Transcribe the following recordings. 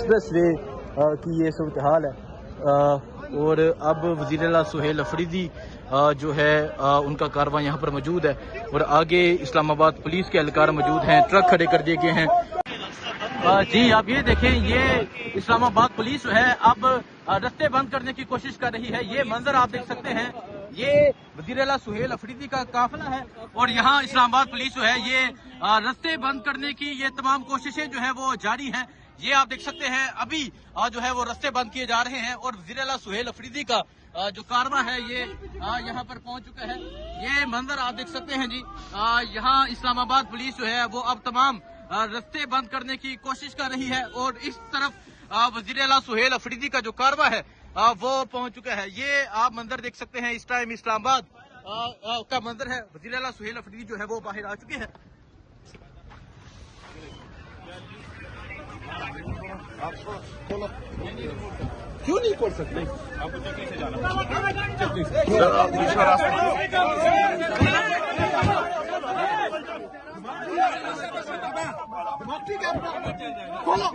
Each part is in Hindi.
एक्सप्रेस वे की ये सूरत हाल है। और अब वज़ीर आला सुहेल अफरीदी जो है उनका कारवां यहाँ पर मौजूद है और आगे इस्लामाबाद पुलिस के एहलकार मौजूद हैं, ट्रक खड़े कर दिए गए हैं। जी आप ये देखें, ये इस्लामाबाद पुलिस जो है अब रास्ते बंद करने की कोशिश कर रही है। ये मंजर आप देख सकते हैं, ये वज़ीर आला सुहेल अफरीदी का काफिला है और यहाँ इस्लामाबाद पुलिस जो है ये रास्ते बंद करने की ये तमाम कोशिशें जो है वो जारी हैं। ये आप देख सकते हैं अभी जो है वो रास्ते बंद किए जा रहे हैं और वज़ीर आला सुहेल अफरीदी का जो कारवां है ये यहाँ पर पहुंच चुका है। ये मंजर आप देख सकते हैं जी। यहाँ इस्लामाबाद पुलिस जो है वो अब तमाम रास्ते बंद करने की कोशिश कर रही है और इस तरफ वज़ीर आला सुहेल अफरीदी का जो कारवां है वो पहुंच चुका है। ये आप मंजर देख सकते हैं, इस टाइम इस्लामाबाद का मंजर है। वज़ीर आला सुहेल अफरीदी जो है वो बाहर आ चुके हैं। क्यों नहीं खोल सकते? आपको चक्की से जाना ठीक है, खोलो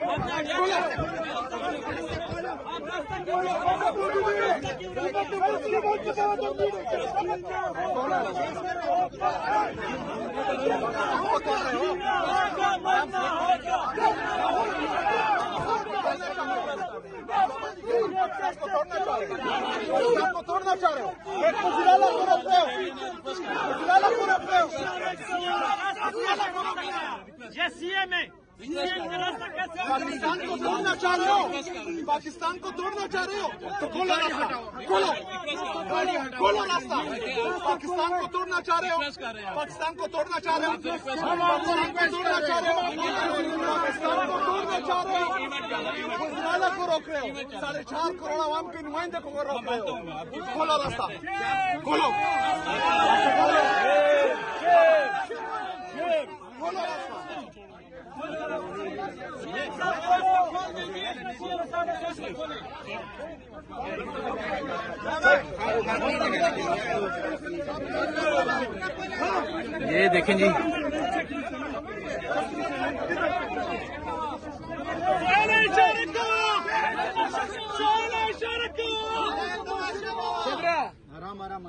आपको तोड़ना चाह रहे हो, एक गुजराला को रोक रहे हो, गुजराला को रोक रहे हो, ये सीएम है। पाकिस्तान को तोड़ना चाह रहे हो, पाकिस्तान को तोड़ना चाह रहे हो तो खोलो रास्ता, खोलो खोलो रास्ता। पाकिस्तान को तोड़ना चाह रहे हो, पाकिस्तान को तोड़ना चाह रहे हो, पाकिस्तान को तोड़ना चाह रहे हो, पाकिस्तान को तोड़ना चाह रहे हो, गुजराला को रोक रहे हो, 4.5 करोड़ आवाम के नुमाइंदे को रोक रहे हो। खोलो रास्ता, खोलो खोलो रास्ता। ये देखें जी, आराम आराम।